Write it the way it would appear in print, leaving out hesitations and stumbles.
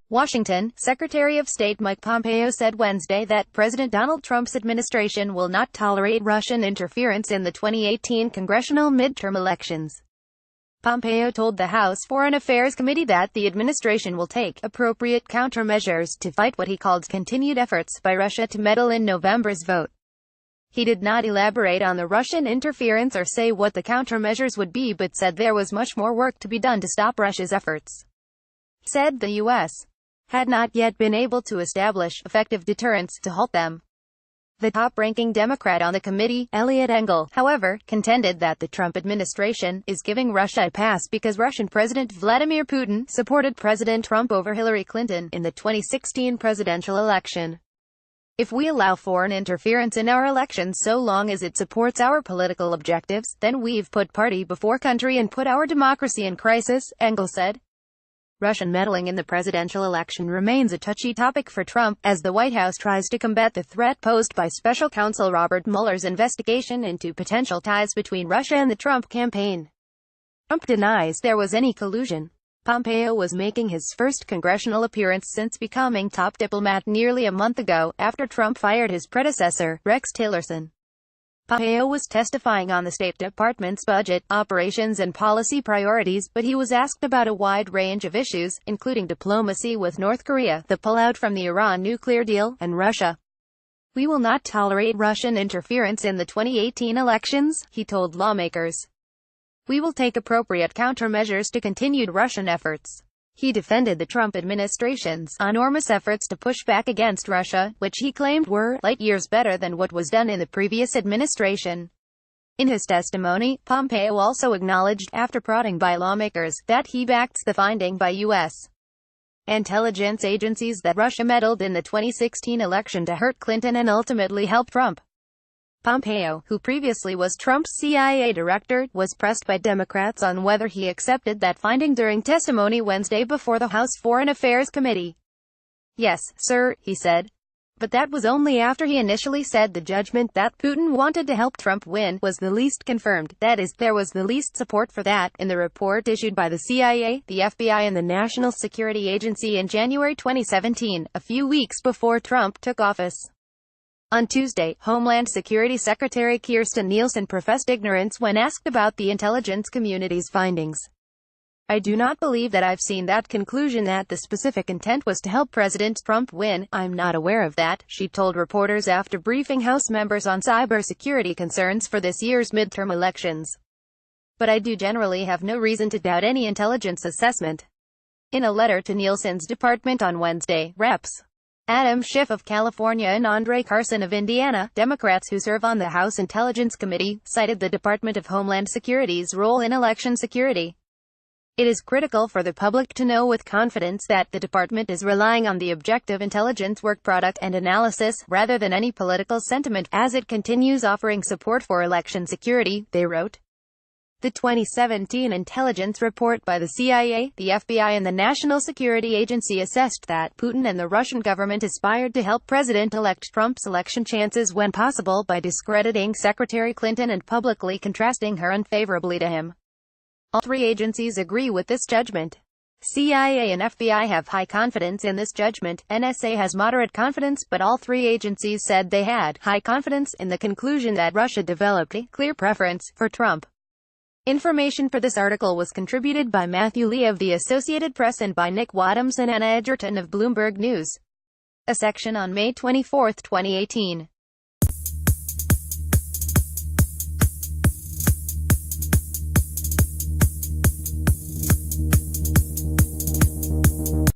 Washington, Secretary of State Mike Pompeo said Wednesday that President Donald Trump's administration will not tolerate Russian interference in the 2018 congressional midterm elections. Pompeo told the House Foreign Affairs Committee that the administration will take appropriate countermeasures to fight what he called continued efforts by Russia to meddle in November's vote. He did not elaborate on the Russian interference or say what the countermeasures would be, but said there was much more work to be done to stop Russia's efforts. He said the U.S. had not yet been able to establish effective deterrence to halt them. The top-ranking Democrat on the committee, Eliot Engel, however, contended that the Trump administration is giving Russia a pass because Russian President Vladimir Putin supported President Trump over Hillary Clinton in the 2016 presidential election. If we allow foreign interference in our elections so long as it supports our political objectives, then we've put party before country and put our democracy in crisis, Engel said. Russian meddling in the presidential election remains a touchy topic for Trump, as the White House tries to combat the threat posed by special counsel Robert Mueller's investigation into potential ties between Russia and the Trump campaign. Trump denies there was any collusion. Pompeo was making his first congressional appearance since becoming top diplomat nearly a month ago, after Trump fired his predecessor, Rex Tillerson. Pompeo was testifying on the State Department's budget, operations and policy priorities, but he was asked about a wide range of issues, including diplomacy with North Korea, the pullout from the Iran nuclear deal, and Russia. "We will not tolerate Russian interference in the 2018 elections," he told lawmakers. "We will take appropriate countermeasures to continued Russian efforts." He defended the Trump administration's enormous efforts to push back against Russia, which he claimed were light years better than what was done in the previous administration. In his testimony, Pompeo also acknowledged, after prodding by lawmakers, that he backs the finding by U.S. intelligence agencies that Russia meddled in the 2016 election to hurt Clinton and ultimately help Trump. Pompeo, who previously was Trump's CIA director, was pressed by Democrats on whether he accepted that finding during testimony Wednesday before the House Foreign Affairs Committee. "Yes, sir," he said. But that was only after he initially said the judgment that Putin wanted to help Trump win was the least confirmed, that is, there was the least support for that, in the report issued by the CIA, the FBI and the National Security Agency in January 2017, a few weeks before Trump took office. On Tuesday, Homeland Security Secretary Kirstjen Nielsen professed ignorance when asked about the intelligence community's findings. "I do not believe that I've seen that conclusion that the specific intent was to help President Trump win. I'm not aware of that," she told reporters after briefing House members on cybersecurity concerns for this year's midterm elections. "But I do generally have no reason to doubt any intelligence assessment." In a letter to Nielsen's department on Wednesday, Reps. Adam Schiff of California and Andre Carson of Indiana, Democrats who serve on the House Intelligence Committee, cited the Department of Homeland Security's role in election security. "It is critical for the public to know with confidence that the department is relying on the objective intelligence work product and analysis, rather than any political sentiment, as it continues offering support for election security," they wrote. The 2017 intelligence report by the CIA, the FBI and the National Security Agency assessed that Putin and the Russian government aspired to help President-elect Trump's election chances when possible by discrediting Secretary Clinton and publicly contrasting her unfavorably to him. All three agencies agree with this judgment. CIA and FBI have high confidence in this judgment, NSA has moderate confidence, but all three agencies said they had high confidence in the conclusion that Russia developed a clear preference for Trump. Information for this article was contributed by Matthew Lee of the Associated Press and by Nick Wadhams and Anna Edgerton of Bloomberg News. A section on May 24, 2018.